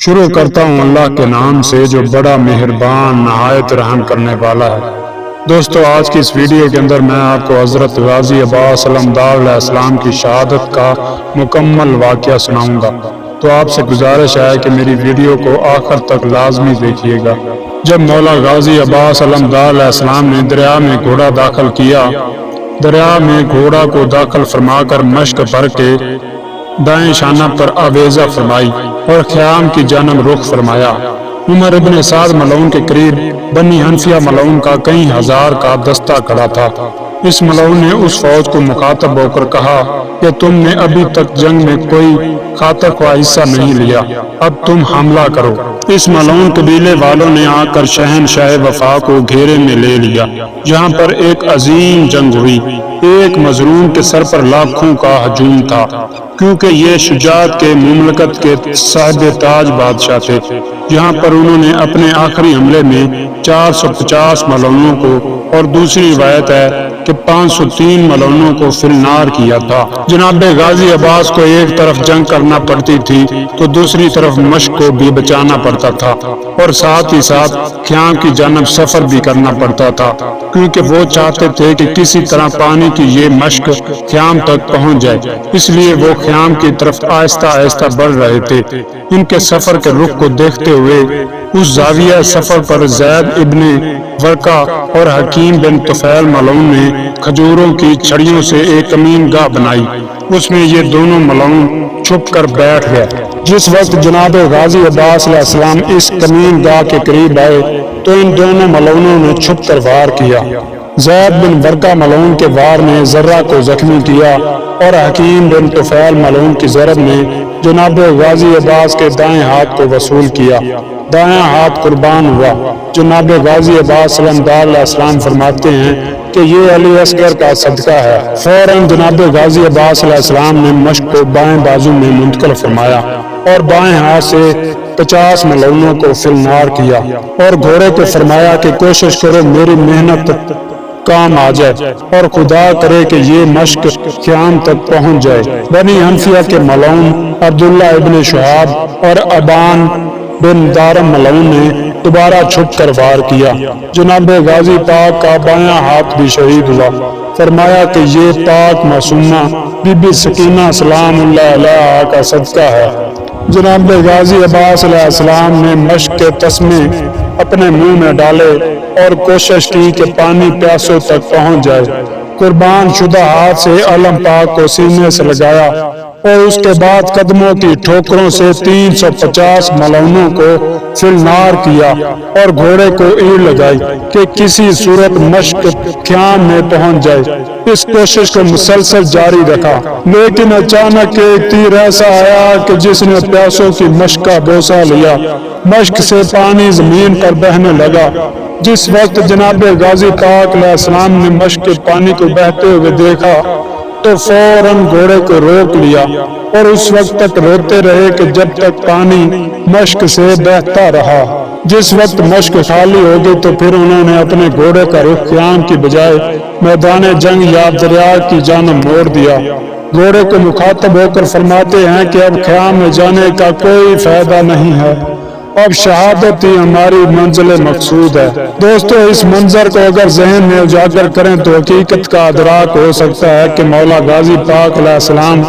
شروع کرتا ہوں اللہ کے نام سے جو بڑا مہربان نہایت رحم کرنے والا ہے۔ دوستو، آج کی اس ویڈیو کے اندر میں آپ کو حضرت غازی عباس علمدار علیہ السلام کی شہادت کا مکمل واقعہ سناؤں گا، تو آپ سے گزارش ہے کہ میری ویڈیو کو آخر تک لازمی دیکھیے گا۔ جب مولا غازی عباس علمدار علیہ السلام نے دریا میں گھوڑا داخل کیا، دریا میں گھوڑا کو داخل فرما کر مشک بھر کے دائیں شانہ پر آویزہ فرمائی اور خیام کی جانب رخ فرمایا۔ عمر ابن سعد ملعون کے قریب بنی حنفیہ ملعون کا کئی ہزار کا دستہ کھڑا تھا۔ اس ملعون نے اس فوج کو مخاطب ہو کر کہا کہ تم نے ابھی تک جنگ میں کوئی خاطر خواہ حصہ نہیں لیا، اب تم حملہ کرو۔ اس ملعون قبیلے والوں نے آ کر شہنشاہ وفا کو گھیرے میں لے لیا، جہاں پر ایک عظیم جنگ ہوئی۔ ایک مظلوم کے سر پر لاکھوں کا ہجوم تھا، کیونکہ یہ شجاعت کے مملکت کے صاحب تاج بادشاہ تھے، جہاں پر انہوں نے اپنے آخری حملے میں 450 ملعونوں کو اور دوسری روایت ہے کہ 503 ملعونوں کو فی النار کیا تھا۔ جناب غازی عباس کو ایک طرف جنگ کرنا پڑتی تھی تو دوسری طرف مشق کو بھی بچانا پڑتا تھا، اور ساتھ ہی ساتھ خیام کی جانب سفر بھی کرنا پڑتا تھا، کیونکہ وہ چاہتے تھے کہ کسی طرح پانی کی یہ مشق خیام تک پہنچ جائے، اس لیے وہ خیام کی طرف آہستہ آہستہ بڑھ رہے تھے۔ ان کے سفر کے رخ کو دیکھتے ہوئے اس زاویہ سفر پر زید ابن ورقہ اور حکیم بن طفیل ملعون نے کھجوروں کی چھڑیوں سے ایک کمین گاہ بنائی، اس میں یہ دونوں ملعون چھپ کر بیٹھ گئے۔ جس وقت جناب غازی عباس علیہ السلام اس کمین گاہ کے قریب آئے تو ان دونوں ملعونوں نے چھپ کر وار کیا۔ زید بن ورقہ ملعون کے وار نے ذرہ کو زخمی کیا اور حکیم بن طفیل ملعون کی ضرب نے جناب غازی عباس کے دائیں ہاتھ کو وصول کیا، دائیں ہاتھ قربان ہوا۔ جناب غازی عباس علمدار علیہ السلام فرماتے ہیں کہ یہ علی اصغر کا صدقہ ہے۔ فوراً جناب غازی عباس علیہ السلام نے مشق کو بائیں بازو میں منتقل فرمایا اور بائیں ہاتھ سے 50 ملعونوں کو فی النار کیا، اور گھوڑے کو فرمایا کہ کوشش کرو میری محنت کام آ جائے اور خدا کرے کہ یہ مشق خیام تک پہنچ جائے۔ بنی حنفیہ کے ملعون عبداللہ ابن شہاب اور ابان بن دارم ملعون نے دوبارہ چھپ کر وار کیا۔ جناب غازی پاک کا بایاں ہاتھ بھی شہید ہوا۔ فرمایا کہ یہ پاک معصومہ بی بی سکینہ سلام اللہ علیہا کا صدقہ ہے۔ جناب غازی عباس علیہ السلام نے مشق کے تسمے اپنے منہ میں ڈالے اور کوشش کی کہ پانی پیاسوں تک پہنچ جائے۔ قربان شدہ ہاتھ سے علم پاک کو سینے سے لگایا اور اس کے بعد قدموں کی ٹھوکروں سے 350 ملعونوں کو فی النار کیا اور گھوڑے کو ایڑ لگائی کہ کسی صورت مشق خیام میں پہنچ جائے۔ اس کوشش کو مسلسل جاری رکھا، لیکن اچانک ایک تیر ایسا آیا کہ جس نے پیاسوں کی مشق کا بوسہ لیا، مشق سے پانی زمین پر بہنے لگا۔ جس وقت جناب غازی پاک علیہ السلام نے مشق کے پانی کو بہتے ہوئے دیکھا تو فوراً گھوڑے کو روک لیا اور اس وقت تک روتے رہے کہ جب تک پانی مشق سے بہتا رہا۔ جس وقت مشق خالی ہو گئی تو پھر انہوں نے اپنے گھوڑے کا رخ خیام کی بجائے میدان جنگ یا دریا کی جانب موڑ دیا۔ گھوڑے کو مخاطب ہو کر فرماتے ہیں کہ اب خیام میں جانے کا کوئی فائدہ نہیں ہے، اب شہادت ہی ہماری منزل مقصود ہے۔ دوستو، اس منظر کو اگر ذہن میں اجاگر کریں تو حقیقت کا ادراک ہو سکتا ہے کہ مولا غازی پاک علیہ السلام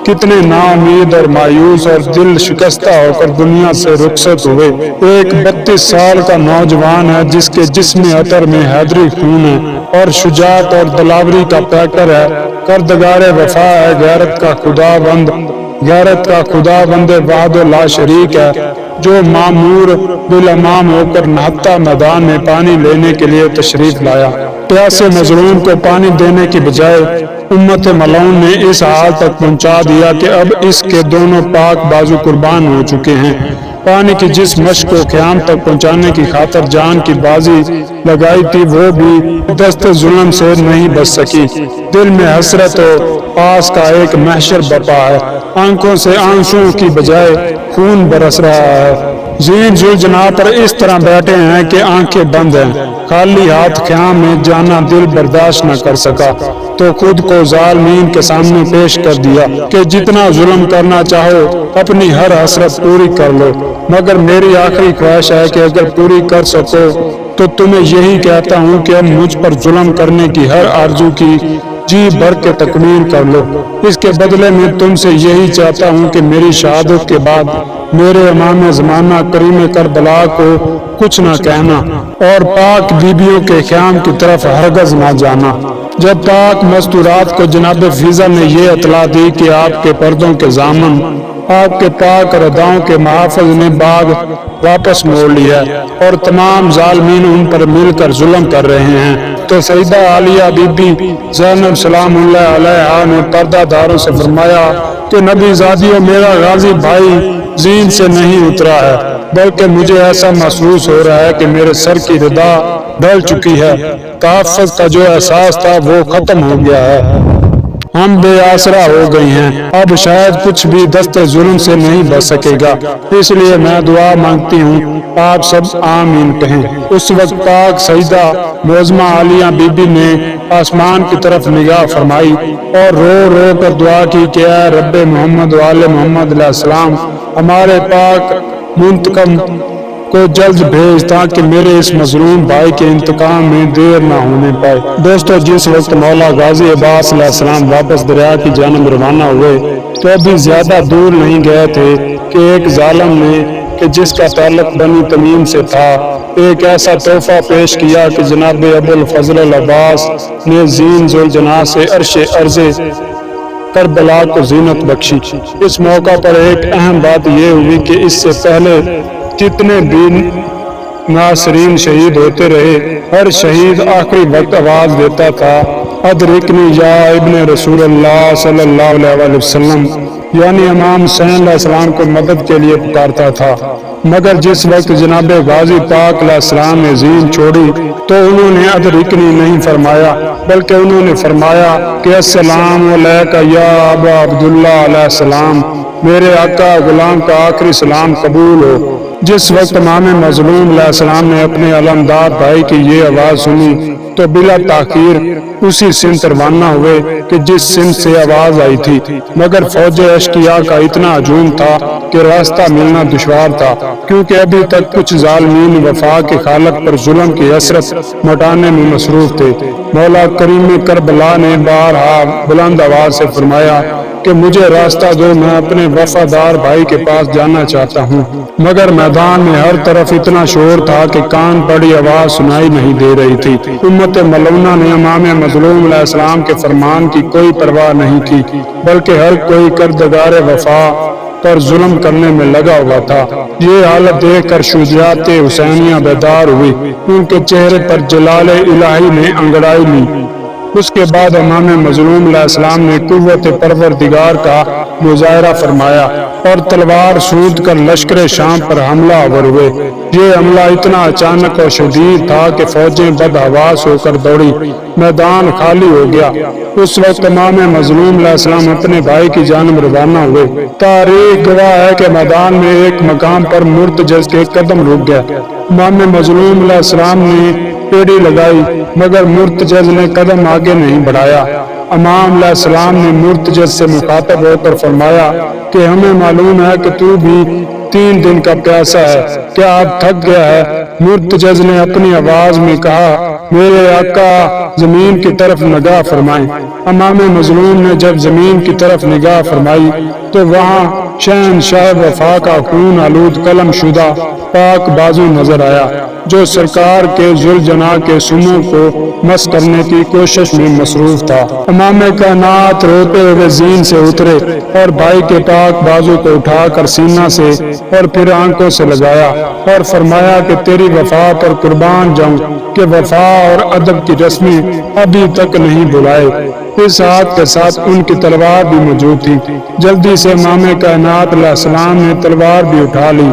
کتنے نا امید اور مایوس اور دل شکستہ ہو کر دنیا سے رخصت ہوئے۔ ایک 32 سال کا نوجوان ہے جس کے جسم عطر میں حیدری خون ہے اور شجاعت اور دلاوری کا پیکر ہے، کردگار وفا ہے، غیرت کا خدا بند وحد لا شریک ہے، جو مامور بالامام ہو کر نہتا میدان میں پانی لینے کے لیے تشریف لایا۔ پیاسے مظلوم کو پانی دینے کی بجائے امت ملعون نے اس حال تک پہنچا دیا کہ اب اس کے دونوں پاک بازو قربان ہو چکے ہیں۔ پانی کی جس مشق کو خیام تک پہنچانے کی خاطر جان کی بازی لگائی تھی وہ بھی دست ظلم سے نہیں بچ سکی۔ دل میں حسرت ہو، پاس کا ایک محشر بپا ہے، آنکھوں سے آنسوں کی بجائے خون برس رہا ہے۔ زین ذو جناح پر اس طرح بیٹھے ہیں کہ آنکھیں بند ہیں، خالی ہاتھ خیام میں جانا دل برداشت نہ کر سکا۔ تو خود کو ظالمین کے سامنے پیش کر دیا کہ جتنا ظلم کرنا چاہو اپنی ہر حسرت پوری کر لو، مگر میری آخری خواہش ہے کہ اگر پوری کر سکو تو تمہیں یہی کہتا ہوں کہ اب مجھ پر ظلم کرنے کی ہر آرزو کی جی بھر کے تکمیل کر لو۔ اس کے بدلے میں تم سے یہی چاہتا ہوں کہ میری شہادت کے بعد میرے امام زمانہ کریم کربلا کو کچھ نہ کہنا اور پاک بیبیوں کے خیام کی طرف ہرگز نہ جانا۔ جب پاک مستورات کو جناب فیضا نے یہ اطلاع دی کہ آپ کے پردوں کے ضامن آپ کے پاک رداؤں کے محافظ نے باغ واپس موڑ لیا اور تمام ظالمین ان پر مل کر ظلم کر رہے ہیں، تو سیدہ عالیہ بی بی زینب سلام اللہ علیہا نے پردہ داروں سے فرمایا کہ نبی زادیوں، میرا غازی بھائی زین سے نہیں اترا ہے، بلکہ مجھے ایسا محسوس ہو رہا ہے کہ میرے سر کی ردا ڈھل چکی ہے، تحفظ کا جو احساس تھا وہ ختم ہو گیا ہے، ہم بے آسرا ہو گئی ہیں، اب شاید کچھ بھی دست ظلم سے نہیں بچ سکے گا، اس لیے میں دعا مانگتی ہوں آپ سب آمین کہیں۔ اس وقت پاک سیدہ معظمہ عالیہ بی بی نے آسمان کی طرف نگاہ فرمائی اور رو رو کر دعا کی کہ اے رب محمد وآل محمد علیہ السلام، ہمارے پاک منتقم کو جلد بھیج تاکہ میرے اس مظلوم بھائی کے انتقام میں دیر نہ ہونے پائے۔ دوستو، جس وقت مولا غازی عباس علیہ السلام واپس دریا کی جانب روانہ ہوئے تو ابھی زیادہ دور نہیں گئے تھے کہ ایک ظالم نے کہ جس کا تعلق بنی تمیم سے تھا ایک ایسا تحفہ پیش کیا کہ جناب ابو الفضل العباس نے زین ذوالجناح سے عرش عرض کربلا کو زینت بخشی۔ اس موقع پر ایک اہم بات یہ ہوئی کہ اس سے پہلے جتنے بھی ناصرین شہید ہوتے رہے، ہر شہید آخری وقت آواز دیتا تھا ادرکنی یا ابن رسول اللہ صلی اللہ علیہ وسلم، یعنی امام حسین علیہ السلام کو مدد کے لیے پکارتا تھا۔ مگر جس وقت جناب غازی پاک علیہ السلام نے زین چھوڑی تو انہوں نے ادرکنی نہیں فرمایا، بلکہ انہوں نے فرمایا کہ السلام علیکہ یا ابا عبداللہ علیہ السلام، میرے آقا غلام کا آخری سلام قبول ہو۔ جس وقت امام مظلوم علیہ السلام نے اپنے علمدار بھائی کی یہ آواز سنی تو بلا تاخیر اسی سمت روانہ ہوئے کہ جس سمت سے آواز آئی تھی، مگر فوج اشقیاء کا اتنا ہجوم تھا کہ راستہ ملنا دشوار تھا، کیونکہ ابھی تک کچھ ظالمین وفا کے خالق پر ظلم کی حسرت مٹانے میں مصروف تھے۔ مولا کریم کربلا نے بارہا بلند آواز سے فرمایا کہ مجھے راستہ دو، میں اپنے وفادار بھائی کے پاس جانا چاہتا ہوں، مگر میدان میں ہر طرف اتنا شور تھا کہ کان پڑی آواز سنائی نہیں دے رہی تھی۔ امت ملونہ نے امام مظلوم علیہ السلام کے فرمان کی کوئی پرواہ نہیں کی، بلکہ ہر کوئی کردگار وفا پر ظلم کرنے میں لگا ہوا تھا۔ یہ حالت دیکھ کر شجاعت حسینیہ بیدار ہوئی، ان کے چہرے پر جلال الہی نے انگڑائی لی۔ اس کے بعد امام مظلوم علیہ السلام نے قوت پروردگار کا مظاہرہ فرمایا اور تلوار سود کر لشکر شام پر حملہ آور ہوئے۔ یہ حملہ اتنا اچانک اور شدید تھا کہ فوجیں بدحواس ہو کر دوڑی، میدان خالی ہو گیا۔ اس وقت امام مظلوم علیہ السلام اپنے بھائی کی جانب روانہ ہوئے۔ تاریخ گواہ ہے کہ میدان میں ایک مقام پر مرتجز کے قدم رک گئے۔ امام مظلوم علیہ السلام نے پیڑی لگائی، مگر مرتجز نے قدم آگے نہیں بڑھایا۔ امام علیہ السلام نے مرتجز سے مخاطب ہو کر فرمایا کہ ہمیں معلوم ہے کہ تو بھی 3 دن کا پیاسا ہے، کیا اب تھک گیا ہے؟ مرتجز نے اپنی آواز میں کہا میرے آقا زمین کی طرف نگاہ فرمائیں۔ امام مظلوم نے جب زمین کی طرف نگاہ فرمائی تو وہاں شہنشاہ وفا کا خون آلود قلم شدہ پاک بازو نظر آیا، جو سرکار کے ذوالجناح کے سموں کو مس کرنے کی کوشش میں مصروف تھا۔ امام کائنات روتے ہوئے زین سے اترے اور بھائی کے پاک بازو کو اٹھا کر سینہ سے اور پھر آنکھوں سے لگایا اور فرمایا کہ تیری وفا پر قربان جاؤں کہ وفا اور ادب کی رسمیں ابھی تک نہیں بھلائے۔ اس ہاتھ کے ساتھ ان کی تلوار بھی موجود تھی۔ جلدی سے امام کائنات علیہ السلام نے تلوار بھی اٹھا لی۔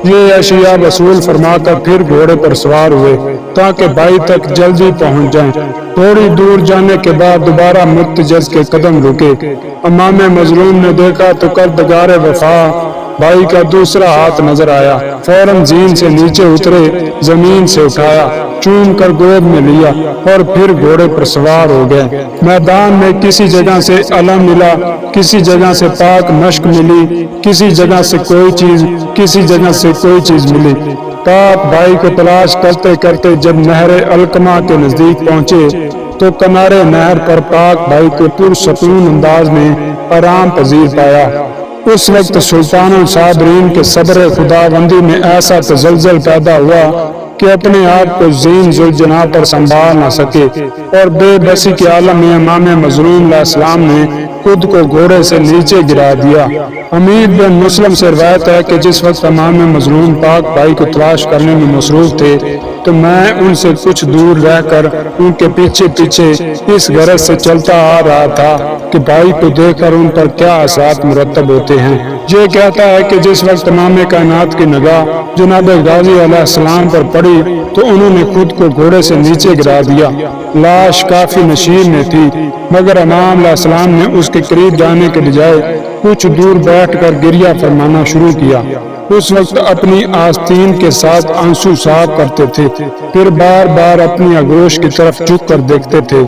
یہ اشیاء وصول فرما کر پھر گھوڑے پر سوار ہوئے تاکہ بھائی تک جلدی پہنچ جائیں۔ تھوڑی دور جانے کے بعد دوبارہ مرتجز کے قدم رکے۔ امام مظلوم نے دیکھا تو کردگار وفا بھائی کا دوسرا ہاتھ نظر آیا۔ فوراً زین سے نیچے اترے، زمین سے اٹھایا، چوم کر گود میں لیا اور پھر گھوڑے پر سوار ہو گئے۔ میدان میں کسی جگہ سے علم ملا، کسی جگہ سے پاک مشک ملی، کسی جگہ سے کوئی چیز، کسی جگہ سے کوئی چیز ملی۔ پاک بھائی کو تلاش کرتے کرتے جب نہر القمہ کے نزدیک پہنچے تو کنارے نہر پر پاک بھائی کو پرسکون انداز میں آرام پذیر پایا۔ اس وقت سلطان الصابرین کے صبر خداوندی میں ایسا تزلزل پیدا ہوا کہ اپنے آپ کو زین ذوالجناح پر سنبھال نہ سکے، اور بے بسی کے عالم میں امام مظلوم علیہ السلام نے خود کو گھوڑے سے نیچے گرا دیا۔ حمید بن مسلم سے روایت ہے کہ جس وقت امام مظلوم پاک بھائی کو تلاش کرنے میں مصروف تھے تو میں ان سے کچھ دور رہ کر ان کے پیچھے پیچھے اس غرض سے چلتا آ رہا تھا کہ بھائی کو دیکھ کر ان پر کیا اثرات مرتب ہوتے ہیں۔ یہ کہتا ہے کہ جس وقت امام کائنات کی نگاہ جناب غازی علیہ السلام پر پڑی تو انہوں نے خود کو گھوڑے سے نیچے گرا دیا۔ لاش کافی نشیب میں تھی، مگر امام علیہ السلام نے اس کے قریب جانے کے بجائے کچھ دور بیٹھ کر گریہ فرمانا شروع کیا۔ اس وقت اپنی آستین کے ساتھ آنسو صاف کرتے تھے، پھر بار بار اپنی آغوش کی طرف جھک کر دیکھتے تھے،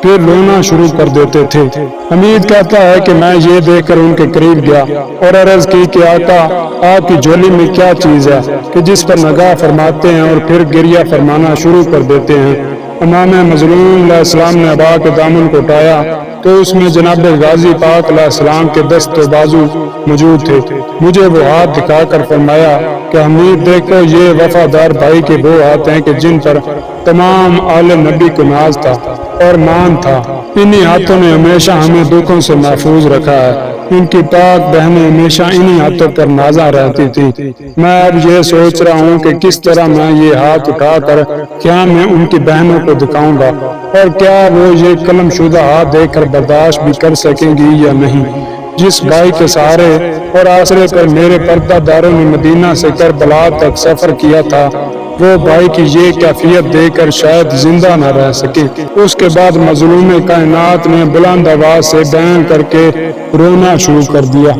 پھر رونا شروع کر دیتے تھے۔ حمید کہتا ہے کہ میں یہ دیکھ کر ان کے قریب گیا اور عرض کی کہ آقا، آپ کی جھولی میں کیا چیز ہے کہ جس پر نگاہ فرماتے ہیں اور پھر گریہ فرمانا شروع کر دیتے ہیں؟ امام مظلوم علیہ السلام نے ابا کے دامن کو اٹھایا تو اس میں جناب غازی پاک علیہ السلام کے دست و بازو موجود تھے۔ مجھے وہ ہاتھ دکھا کر فرمایا کہ حمید دیکھو، یہ وفادار بھائی کے وہ ہاتھ ہیں کہ جن پر تمام آل نبی کو ناز تھا اور مان تھا۔ انہی ہاتھوں نے ہمیشہ ہمیں دکھوں سے محفوظ رکھا ہے۔ ان کی پاک بہنیں ہمیشہ انہی ہاتھوں پر نازاں رہتی تھی۔ میں اب یہ سوچ رہا ہوں کہ کس طرح میں یہ ہاتھ اٹھا کر کیا میں ان کی بہنوں کو دکھاؤں گا، اور کیا وہ یہ قلم شدہ ہاتھ دیکھ کر برداشت بھی کر سکیں گی یا نہیں۔ جس بھائی کے سہارے اور آسرے پر میرے پردہ داروں نے مدینہ سے کربلا تک سفر کیا تھا، وہ بھائی کی یہ کیفیت دیکھ کر شاید زندہ نہ رہ سکے۔ اس کے بعد مظلوم کائنات نے بلند آواز سے بیان کر کے رونا شروع کر دیا۔